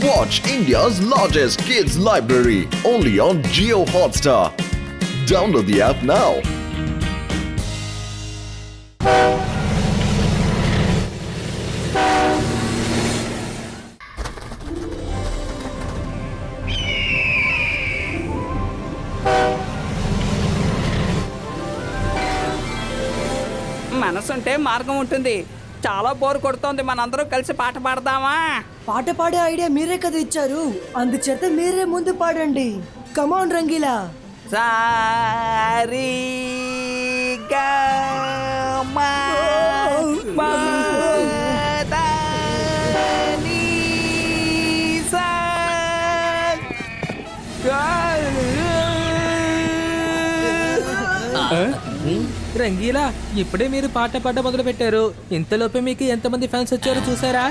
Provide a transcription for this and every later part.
Watch India's largest kids library only on Jio Hotstar. Download the app now. మనసుంటే మార్గం ఉంటుంది. చాలా bore కొడుతోంది, మనందరం కలిసి పాట పాడదామా? పాట పాడే ఐడియా మీరే కదా ఇచ్చారు, అందుచేత మీరే ముందు పాడండి. కమాన్ రంగీలా. సారీ గా మా పా దా నీ సా గా. రంగీలా, ఇప్పుడే మీరు పాట పాట మొదలు పెట్టారు. ఇంతలోపే మీకు ఎంతమంది ఫ్యాన్స్ వచ్చారో చూసారా?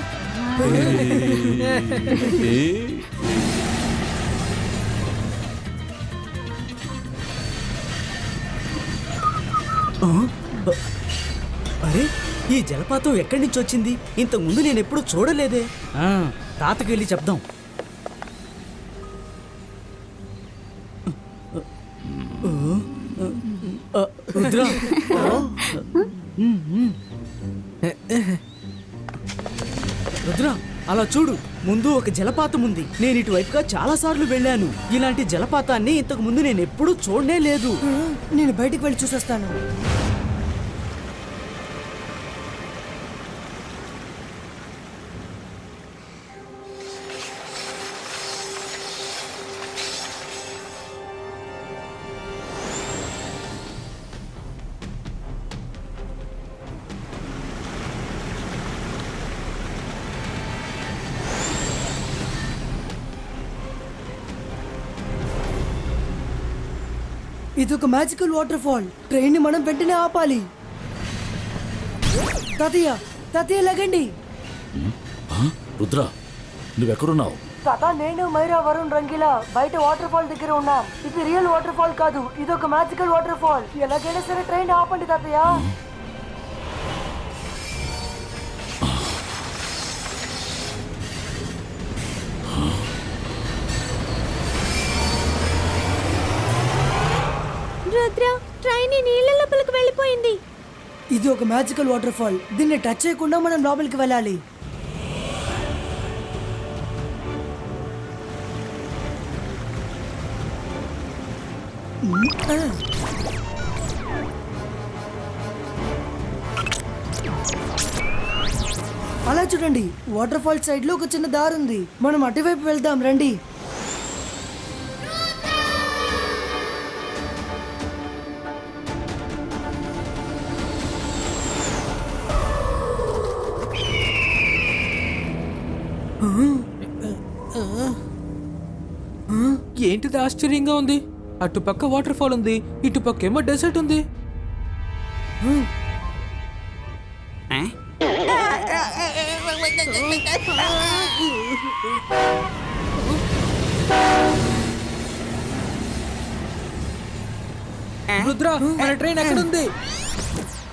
అరే, ఈ జలపాతం ఎక్కడి నుంచి వచ్చింది? ఇంతకు ముందు నేను ఎప్పుడు చూడలేదే. తాతకి వెళ్ళి చెప్దాం. రుద్ర, రుద్ర, అలా చూడు, ముందు ఒక జలపాతం ఉంది. నేను ఇటువైపుగా చాలా సార్లు వెళ్ళాను. ఇలాంటి జలపాతాన్ని ఇంతకు ముందు నేను ఎప్పుడూ చూడనే లేదు. నేను బయటికి వెళ్ళి చూసేస్తాను. ఇది ఒక మ్యాజికల్ వాటర్ ఫాల్. ట్రైన్ ని మనం వెంటనే ఆపాలి. తాతయ్య, తాతయ్య లగండి. రుద్ర, నువ్వెక్కడున్నావు? తాత, నేను మైరా, వరుణ్, రంగీలా బయట వాటర్ ఫాల్ దగ్గర ఉన్నాం. ఇది రియల్ వాటర్ ఫాల్ కాదు, ఇది ఒక మ్యాజికల్ వాటర్ ఫాల్. ఎలాగైనా సరే ట్రైన్ ఆపండి తాతయ్య. రుద్ర, ట్రైన్ నీళ్ళ లోపలికి వెళ్ళిపోయింది. ఇది ఒక మ్యాజికల్ వాటర్ ఫాల్. దీన్ని టచ్ చేయకుండా మనం లోపలికి వెళ్ళాలి. అలా చూడండి, వాటర్ ఫాల్ సైడ్ లో ఒక చిన్న దారి ఉంది. మనం అటువైపు వెళ్దాం రండి. ఏంటిది ఆశ్చర్యంగా ఉంది? అటుపక్క వాటర్ ఫాల్ ఉంది, ఇటుపక్క ఏమో డెజర్ట్ ఉంది. రుద్ర, మన ట్రైన్ ఎక్కడుంది?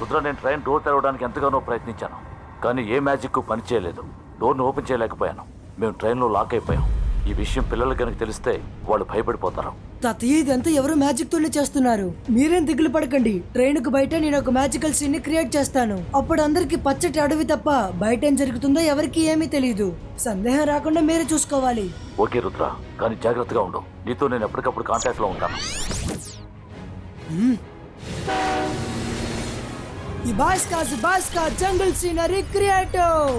రుద్ర, నేను ట్రైన్ డోర్ తెరవడానికి ఎంతగానో ప్రయత్నించాను, కానీ ఏ మ్యాజిక్ పని చేయలేదు. డోర్ను ఓపెన్ చేయలేకపోయాను. మేము ట్రైన్లో లాక్ అయిపోయాం. ఈ విషయం పిల్లలకు కనుక తెలిస్తే వాళ్ళు భయపడిపోతారు. తాతయ్య, ఇదంతా ఎవరు మ్యాజిక్ తోనే చేస్తున్నారు. మీరేం దిగులు పడకండి. ట్రైన్ కు బయట నేను ఒక మ్యాజికల్ సీన్ ని క్రియేట్ చేస్తాను. అప్పుడు అందరికి పచ్చటి అడవి తప్ప బయట ఏం జరుగుతుందో ఎవరికి ఏమీ తెలియదు. సందేహం రాకుండా మీరే చూసుకోవాలి. ఓకే రుద్ర, కానీ జాగ్రత్తగా ఉండు. నీతో నేను ఎప్పటికప్పుడు కాంటాక్ట్ లో ఉంటాను. ఇబాస్కా జంగల్ సీనరీ క్రియేటివ్.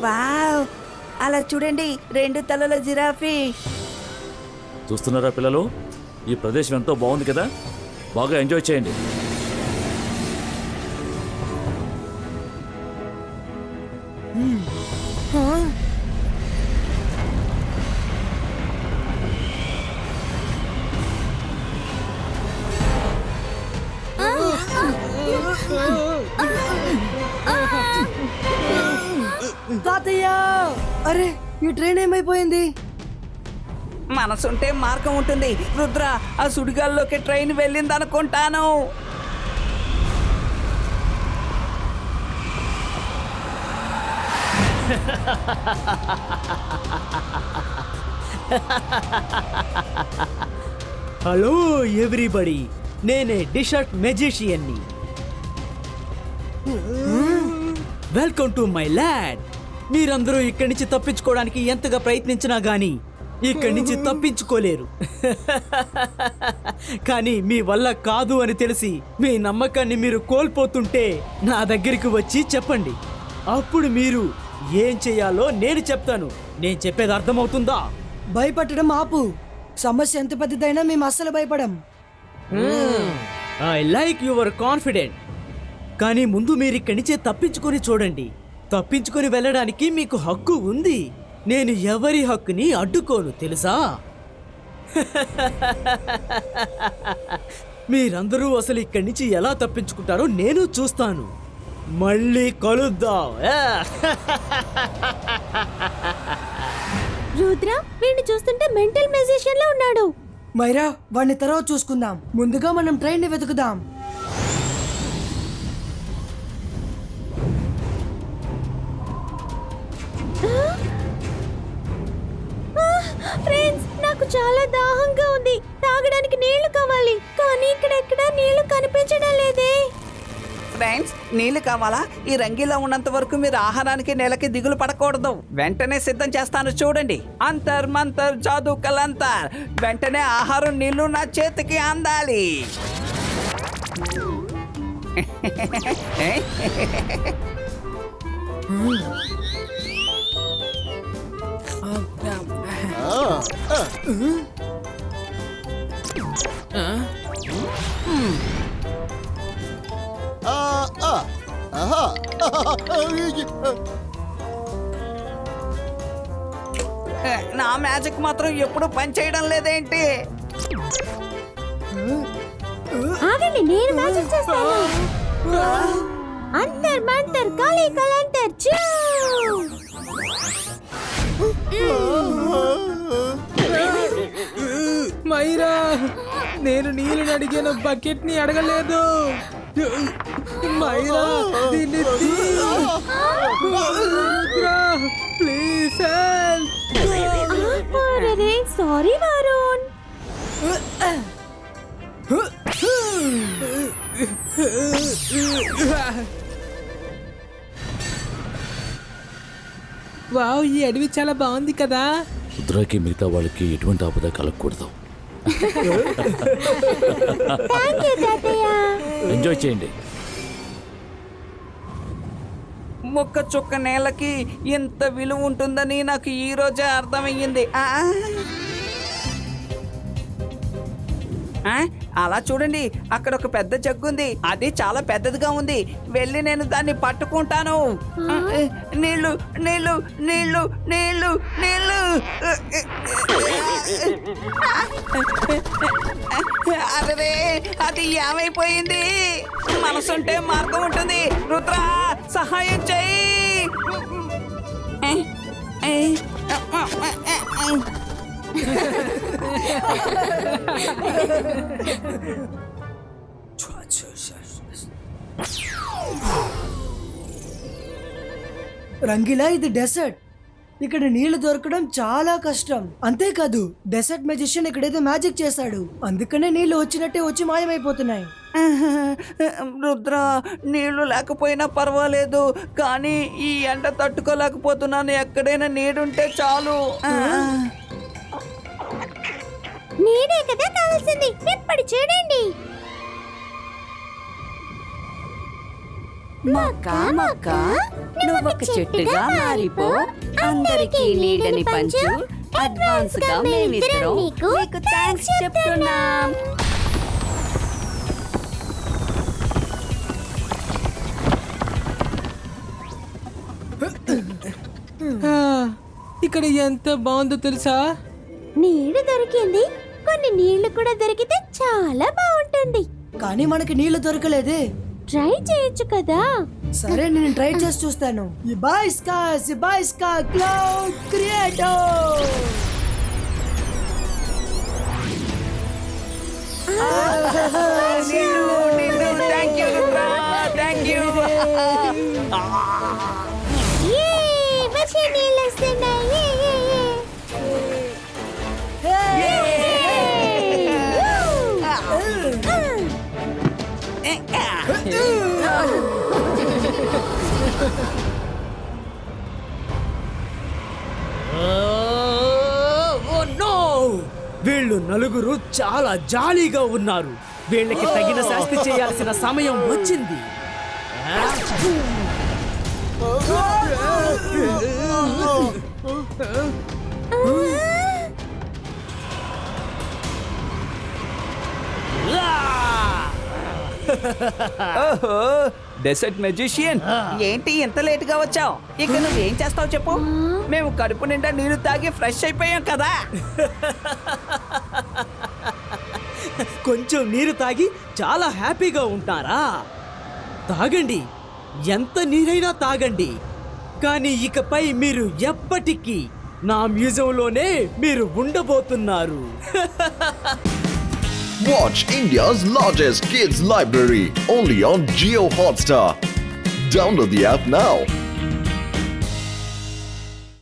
వావ్, అలా చూడండి, 2 తలల జిరాఫీ. చూస్తున్నారా పిల్లలు? ఈ ప్రదేశం ఎంతో బాగుంది కదా. బాగా ఎంజాయ్ చేయండి. తాతయ్య, అరే ఈ ట్రైన్ ఏమైపోయింది? మనసుంటే మార్గం ఉంటుంది. రుద్ర, ఆ సుడిగాల్లోకి ట్రైన్ వెళ్ళిందనుకుంటాను. హలో ఎవ్రీబడి, నేనే డిషర్ట్ మెజిషియన్ని. Welcome to my land. మీరందరూ ఇక్కడి నుంచి తప్పించుకోవడానికి ఎంతగా ప్రయత్నించినా గానీ ఇక్కడి నుంచి తప్పించుకోలేరు. కానీ మీ వల్ల కాదు అని తెలిసి మీ నమ్మకాన్ని మీరు కోల్పోతుంటే నా దగ్గరికి వచ్చి చెప్పండి. అప్పుడు మీరు ఏం చేయాలో నేను చెప్తాను. నేను చెప్పేది అర్థమవుతుందా? భయపడడం ఆపు. సమస్య ఎంత పెద్దదైనా మేము అస్సలు భయపడం. I like your confident. కానీ ముందు మీరు ఇక్కడి నుంచే తప్పించుకొని చూడండి. తప్పించుకొని వెళ్ళడానికి మీకు హక్కు ఉంది. నేను ఎవరి హక్కుని అడ్డుకోను, తెలుసా? మీరందరూ అసలు ఇక్కడి నుంచి ఎలా తప్పించుకుంటారో నేను చూస్తాను. మళ్ళీ కలుద్దాం. రుద్ర, వీడిని చూస్తుంటే మెంటల్ మెజిషియన్ లో ఉన్నాడు. మైరా, వాడిని తర్వాత చూసుకుందాం. ముందుగా మనం ట్రైన్ ని వెతుకుదాం. ఫ్రెండ్స్, నాకు చాలా దాహంగా ఉంది. తాగడానికి నీళ్లు కావాలి, కానీ ఇక్కడ ఎక్కడా నీళ్లు కనిపించడం లేదే. ఫ్రెండ్స్, నీళ్ళు కావాలా? ఈ రంగిలో ఉన్నంత వరకు మీరు ఆహారానికి నెలకి దిగులు పడకూడదు. వెంటనే సిద్ధం చేస్తాను, చూడండి. అంతర్ మంతర్ జాదు కలంతర్. వెంటనే ఆహారం, నీళ్లు నా చేతికి అందాలి. నా మ్యాజిక్ మాత్రం ఎప్పుడు పనిచేయడం లేదేంటి? ఆగండి, నేను మ్యాజిక్ చేస్తాను. అంతర్ మంతర్ కాళీ కలంతర్ చూ. మైరా, నేను నీళ్ళని అడిగిన బకెట్ ని అడగలేదు. మైరా, దీన్ని please help. Sorry Varun. Wow, ఈ అడవి చాలా బాగుంది కదా. రుద్రకి మిగతా వాళ్ళకి ఎటువంటి ఆపద కలగకూడదు. ఎంజాయ్ చేయండి. మొక్క చుక్క నేలకి ఎంత విలువ ఉంటుందని నాకు ఈ రోజే అర్థమయ్యింది. అలా చూడండి, అక్కడ ఒక పెద్ద జగ్గు ఉంది. అది చాలా పెద్దదిగా ఉంది. వెళ్ళి నేను దాన్ని పట్టుకుంటాను. నీళ్ళు నీళ్ళు నీళ్ళు నీళ్ళు నీళ్ళు. అరే, అది ఏమైపోయింది? మనసుంటే మార్గం ఉంటుంది. రుద్ర, సహాయం చెయ్యి. రంగిలా, ఇది డెసర్ట్. ఇక్కడ నీళ్లు దొరకడం చాలా కష్టం. అంతేకాదు, డెసర్ట్ మెజిషియన్ ఇక్కడేదో మ్యాజిక్ చేశాడు. అందుకనే నీళ్లు వచ్చినట్టే వచ్చి మాయమైపోతున్నాయి. రుద్ర, నీళ్లు లేకపోయినా పర్వాలేదు, కానీ ఈ ఎండ తట్టుకోలేకపోతున్నాను. ఎక్కడైనా నీడుంటే చాలు. నీడే కదా కావాల్సింది. ఇప్పుడు చూడండి. మొక్క మొక్క నువ్వొక చెట్టుగా మారిపో, అందరికీ నీడని పంచు. అడ్వాన్స్ గా మేమిద్దరం నీకు థాంక్స్ చెప్తున్నాం. ఇక్కడ ఎంత బాగుందో తెలుసా? నీళ్లు దొరికింది. కొన్ని నీళ్లు కూడా దొరికితే చాలా బాగుంటుంది. కానీ మనకి నీళ్లు దొరకలేదే. ట్రై చేయొచ్చు కదా. సరే నేను ట్రై చేసి చూస్తాను. ఇబాయిస్కా cloud creator. Thank you thank you. మంచి నీళ్ళు వస్తున్నాయి. వీళ్ళు నలుగురు చాలా జాలీగా ఉన్నారు. వీళ్ళకి తగిన శాస్తి చేయాల్సిన సమయం వచ్చింది. ఓహో డెసర్ట్ మెజిషియన్, ఏంటి ఎంత లేట్ గా వచ్చావు? ఇక నువ్వేం చేస్తావు చెప్పు. మేము కడుపు నిండా నీళ్లు తాగి ఫ్రెష్ అయిపోయాం కదా. కొంచెం నీరు తాగి చాలా హ్యాపీగా ఉంటారా? తాగండి, ఎంత నీరైనా తాగండి. కానీ ఇకపై మీరు ఎప్పటికీ నా మ్యూజియంలోనే మీరు ఉండబోతున్నారు. Watch India's largest kids library only on Jio Hotstar. Download the app now.